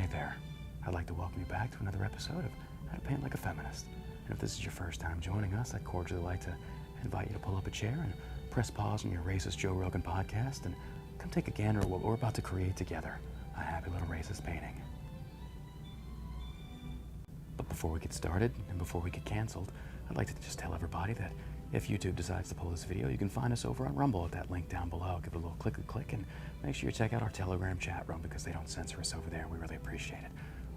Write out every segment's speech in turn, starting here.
right there. I'd like to welcome you back to another episode of How to Paint Like a Feminist. And if this is your first time joining us, I'd cordially like to invite you to pull up a chair and press pause on your racist Joe Rogan podcast and come take a gander at what we're about to create together, a happy little racist painting. But before we get started and before we get canceled, I'd like to just tell everybody that if YouTube decides to pull this video, you can find us over on Rumble at that link down below. Give it a little click, and make sure you check out our Telegram chat room because they don't censor us over there, and we really appreciate it.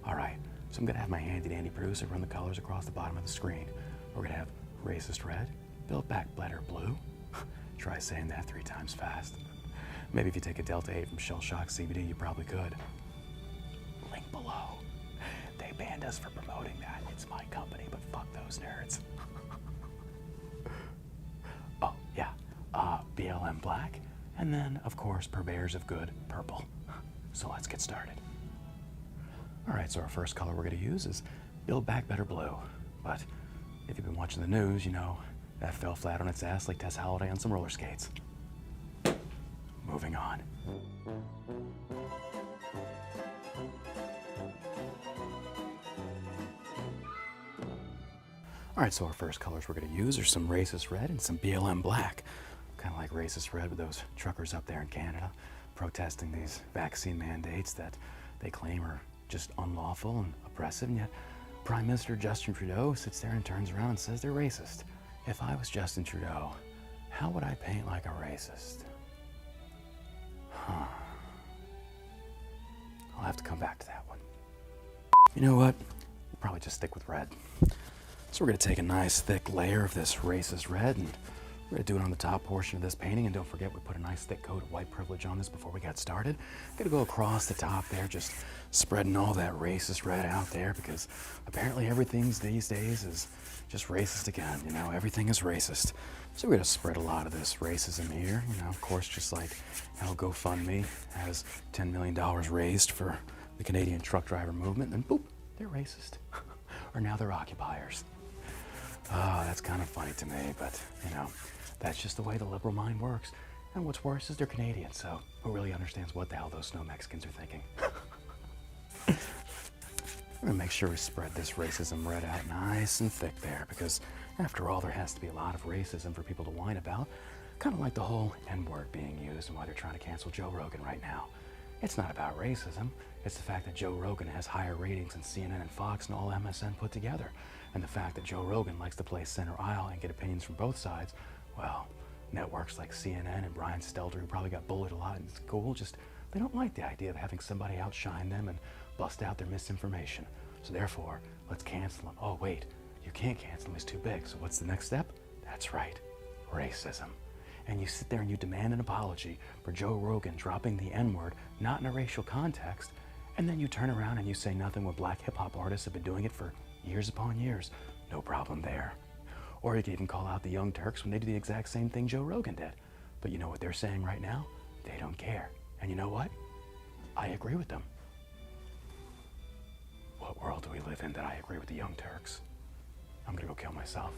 All right, so I'm going to have my handy-dandy producer run the colors across the bottom of the screen. We're going to have racist red, build back better blue. Try saying that 3 times fast. Maybe if you take a Delta 8 from Shell Shock CBD, you probably could. Link below. They banned us for promoting that. It's my company, but fuck those nerds. Oh, yeah. BLM black, and then, of course, purveyors of good, purple. So let's get started. All right, so our first color we're going to use is Build Back Better Blue. But if you've been watching the news, you know that fell flat on its ass like Tess Holliday on some roller skates. Moving on. All right, so our first colors we're going to use are some racist red and some BLM black. Kind of like racist red with those truckers up there in Canada protesting these vaccine mandates that they claim are just unlawful and oppressive, and yet Prime Minister Justin Trudeau sits there and turns around and says they're racist. If I was Justin Trudeau, how would I paint like a racist? I'll have to come back to that one. You know what? We'll probably just stick with red. So we're going to take a nice thick layer of this racist red, and we're going to do it on the top portion of this painting. And don't forget, we put a nice thick coat of white privilege on this before we got started. Going to go across the top there, just spreading all that racist red out there, because apparently everything these days is just racist again. You know, everything is racist. So we're going to spread a lot of this racism here. You know, of course, just like how GoFundMe has $10 million raised for the Canadian truck driver movement, and boop, they're racist. Or now they're occupiers. Oh, that's kind of funny to me, but, you know, that's just the way the liberal mind works. And what's worse is they're Canadian, so who really understands what the hell those snow Mexicans are thinking? We're going to make sure we spread this racism red out nice and thick there, because after all, there has to be a lot of racism for people to whine about, kind of like the whole N-word being used and why they're trying to cancel Joe Rogan right now. It's not about racism. It's the fact that Joe Rogan has higher ratings than CNN and Fox and all MSN put together. And the fact that Joe Rogan likes to play center aisle and get opinions from both sides, well, networks like CNN and Brian Stelter, who probably got bullied a lot in school, just, they don't like the idea of having somebody outshine them and bust out their misinformation. So therefore, let's cancel them. Oh, wait, you can't cancel them, it's too big. So what's the next step? That's right, racism. And you sit there and you demand an apology for Joe Rogan dropping the N-word, not in a racial context, and then you turn around and you say nothing when black hip-hop artists have been doing it for years upon years. No problem there. Or you can even call out the Young Turks when they do the exact same thing Joe Rogan did. But you know what they're saying right now? They don't care. And you know what? I agree with them. What world do we live in that I agree with the Young Turks? I'm gonna go kill myself.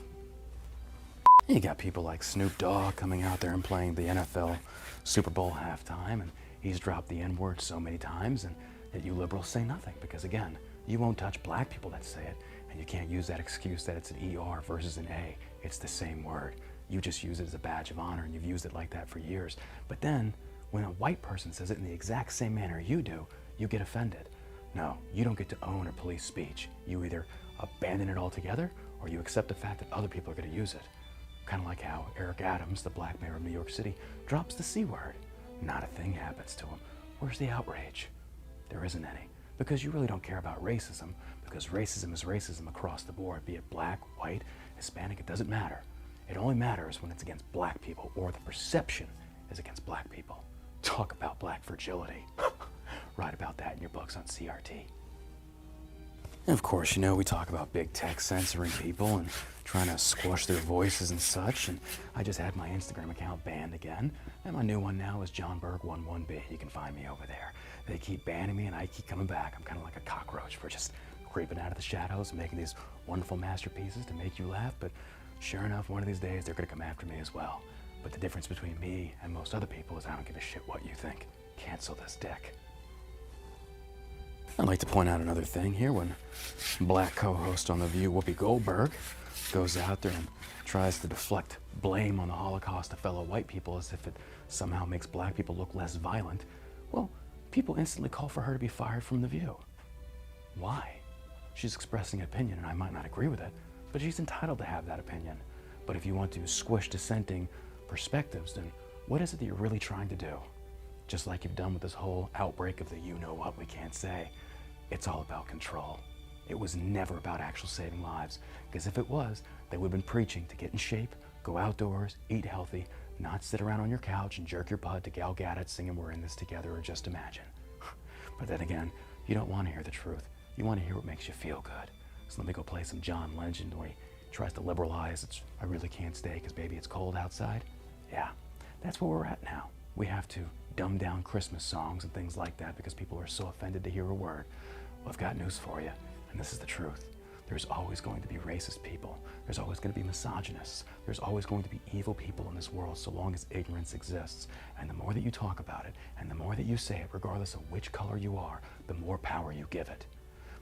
And you got people like Snoop Dogg coming out there and playing the NFL Super Bowl halftime, and he's dropped the N-word so many times, and yet you liberals say nothing, because again, you won't touch black people that say it, and you can't use that excuse that it's an ER versus an A. It's the same word. You just use it as a badge of honor, and you've used it like that for years. But then, when a white person says it in the exact same manner you do, you get offended. No, you don't get to own or police speech. You either abandon it altogether, or you accept the fact that other people are going to use it. Kind of like how Eric Adams, the black mayor of New York City, drops the C word. Not a thing happens to him. Where's the outrage? There isn't any. Because you really don't care about racism, because racism is racism across the board, be it black, white, Hispanic, it doesn't matter. It only matters when it's against black people, or the perception is against black people. Talk about black fragility. Write about that in your books on CRT. And of course, you know, we talk about big tech censoring people and trying to squash their voices and such, and I just had my Instagram account banned again, and my new one now is John Burk 11B. You can find me over there. They keep banning me and I keep coming back. I'm kind of like a cockroach for just creeping out of the shadows and making these wonderful masterpieces to make you laugh, but sure enough, one of these days they're gonna come after me as well. But the difference between me and most other people is I don't give a shit what you think. Cancel this dick. I'd like to point out another thing here. When black co-host on The View, Whoopi Goldberg, goes out there and tries to deflect blame on the Holocaust to fellow white people as if it somehow makes black people look less violent, well, people instantly call for her to be fired from The View. Why? She's expressing an opinion, and I might not agree with it, but she's entitled to have that opinion. But if you want to squish dissenting perspectives, then what is it that you're really trying to do? Just like you've done with this whole outbreak of the you-know-what we can't say, it's all about control. It was never about actual saving lives, because if it was, they would have been preaching to get in shape, go outdoors, eat healthy, not sit around on your couch and jerk your butt to Gal Gadot singing "We're in this together" or "Just Imagine." But then again, you don't want to hear the truth. You want to hear what makes you feel good. So let me go play some John Legend where he tries to liberalize it's "I really can't stay because baby it's cold outside." Yeah, that's where we're at now. We have to dumb down Christmas songs and things like that because people are so offended to hear a word. Well, I've got news for you, and this is the truth. There's always going to be racist people. There's always going to be misogynists. There's always going to be evil people in this world so long as ignorance exists. And the more that you talk about it, and the more that you say it, regardless of which color you are, the more power you give it.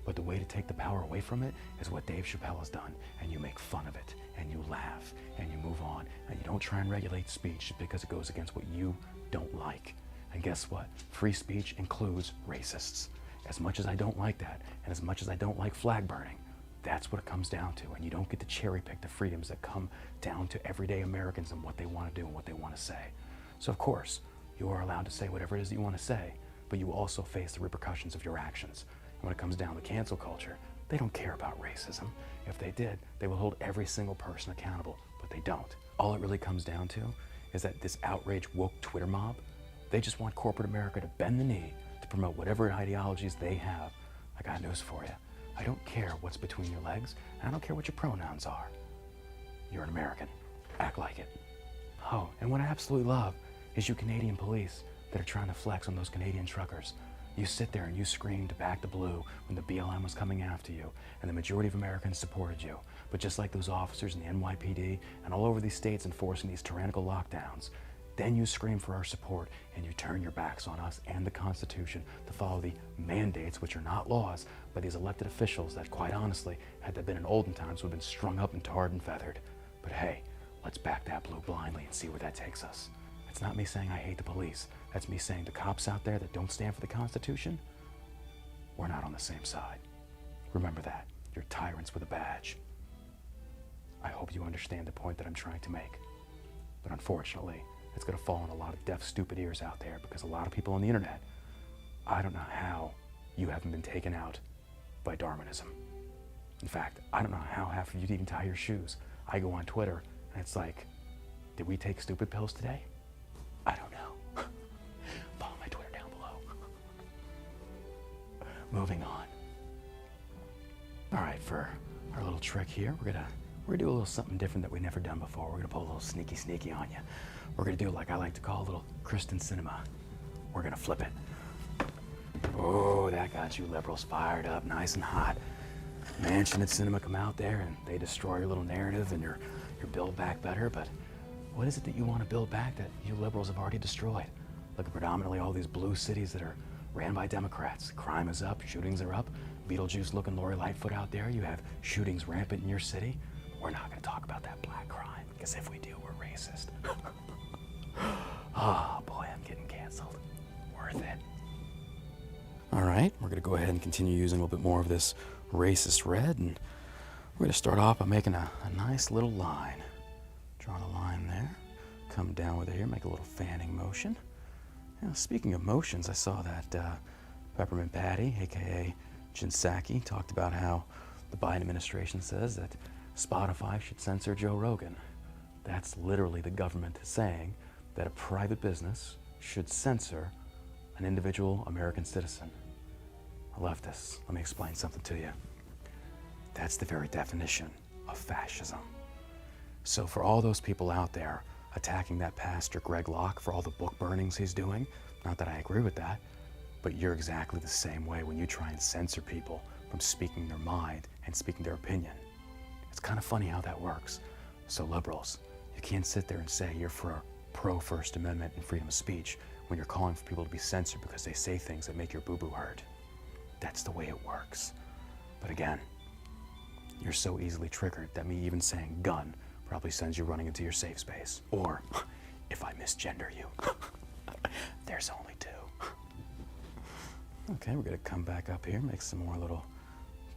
But the way to take the power away from it is what Dave Chappelle has done, and you make fun of it, and you laugh, and you move on, and you don't try and regulate speech because it goes against what you don't like. And guess what? Free speech includes racists. As much as I don't like that, and as much as I don't like flag burning, that's what it comes down to, and you don't get to cherry pick the freedoms that come down to everyday Americans and what they want to do and what they want to say. So of course, you are allowed to say whatever it is that you want to say, but you also face the repercussions of your actions. And when it comes down to cancel culture, they don't care about racism. If they did, they will hold every single person accountable, but they don't. All it really comes down to is that this outraged woke Twitter mob, they just want corporate America to bend the knee to promote whatever ideologies they have. I got news for you. I don't care what's between your legs, and I don't care what your pronouns are. You're an American. Act like it. Oh, and what I absolutely love is you Canadian police that are trying to flex on those Canadian truckers. You sit there and you scream to back the blue when the BLM was coming after you, and the majority of Americans supported you. But just like those officers in the NYPD and all over these states enforcing these tyrannical lockdowns, then you scream for our support and you turn your backs on us and the Constitution to follow the mandates, which are not laws, by these elected officials that, quite honestly, had they been in olden times, would have been strung up and tarred and feathered. But hey, let's back that blue blindly and see where that takes us. It's not me saying I hate the police. That's me saying the cops out there that don't stand for the Constitution, we're not on the same side. Remember that. You're tyrants with a badge. I hope you understand the point that I'm trying to make. But unfortunately, it's going to fall on a lot of deaf, stupid ears out there because a lot of people on the internet, I don't know how you haven't been taken out by Darwinism. In fact, I don't know how half of you even tie your shoes. I go on Twitter and it's like, did we take stupid pills today? I don't know. Follow my Twitter down below. Moving on. All right, for our little trick here, we're gonna do a little something different that we've never done before. We're gonna pull a little sneaky on you. We're gonna do like I like to call a little Kristen cinema. We're gonna flip it. Oh, that got you liberals fired up, nice and hot. Mansion and cinema come out there and they destroy your little narrative and your build back better, but what is it that you want to build back that you liberals have already destroyed? Look at predominantly all these blue cities that are ran by Democrats. Crime is up, shootings are up. Beetlejuice looking Lori Lightfoot out there. You have shootings rampant in your city. We're not going to talk about that black crime, because if we do, we're racist. Oh boy, I'm getting canceled. Worth it. All right, we're going to go ahead and continue using a little bit more of this racist red, and we're going to start off by making a nice little line. Drawing a line there, come down with it here, make a little fanning motion. Now, speaking of motions, I saw that Peppermint Patty, aka Jen Psaki, talked about how the Biden administration says that Spotify should censor Joe Rogan. That's literally the government saying that a private business should censor an individual American citizen. Leftists, let me explain something to you. That's the very definition of fascism. So for all those people out there attacking that pastor Greg Locke for all the book burnings he's doing, not that I agree with that, but you're exactly the same way when you try and censor people from speaking their mind and speaking their opinion. It's kind of funny how that works. So liberals, you can't sit there and say you're for pro-First Amendment and freedom of speech when you're calling for people to be censored because they say things that make your boo-boo hurt. That's the way it works. But again, you're so easily triggered that me even saying gun probably sends you running into your safe space. Or, if I misgender you, there's only two. Okay, we're gonna come back up here, make some more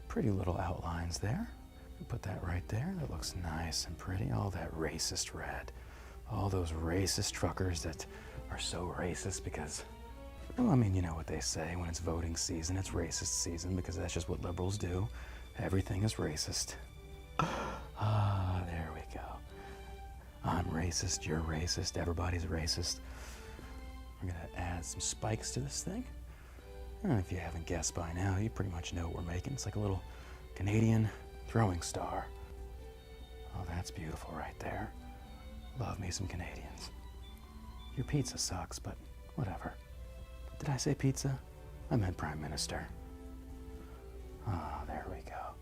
pretty little outlines there. Put that right there. That looks nice and pretty. All that racist red. All those racist truckers that are so racist because, well, I mean, you know what they say when it's voting season, it's racist season, because that's just what liberals do. Everything is racist. Ah, there we go. I'm racist, you're racist, everybody's racist. We're gonna add some spikes to this thing. And if you haven't guessed by now, you pretty much know what we're making. It's like a little Canadian throwing star. Oh, that's beautiful right there. Love me some Canadians. Your pizza sucks, but whatever. Did I say pizza? I meant Prime Minister. Ah, there we go.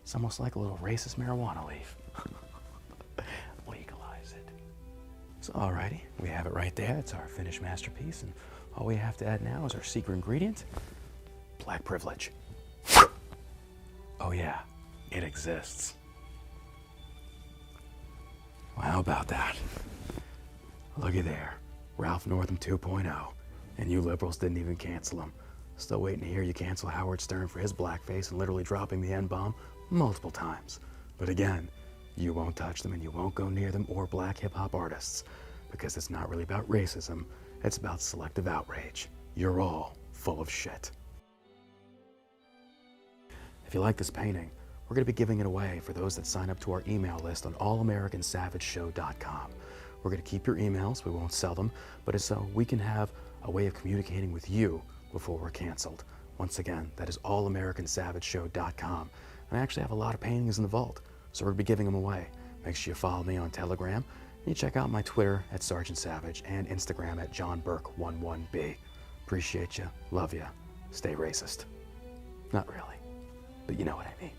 It's almost like a little racist marijuana leaf. Legalize it. So alrighty, we have it right there. It's our finished masterpiece, and all we have to add now is our secret ingredient, black privilege. Oh yeah, it exists. Well, how about that? Looky there, Ralph Northam 2.0, and you liberals didn't even cancel him. Still waiting to hear you cancel Howard Stern for his blackface and literally dropping the N-bomb multiple times. But again, you won't touch them and you won't go near them or black hip-hop artists, because it's not really about racism, it's about selective outrage. You're all full of shit. If you like this painting, we're going to be giving it away for those that sign up to our email list on allamericансavageshow.com. We're going to keep your emails, we won't sell them, but it's so we can have a way of communicating with you before we're canceled. Once again, that is allamericансavageshow.com. And I actually have a lot of paintings in the vault, so we're going to be giving them away. Make sure you follow me on Telegram, and you check out my Twitter at Sergeant Savage and Instagram at JohnBurk11B. Appreciate you, love you, stay racist. Not really, but you know what I mean.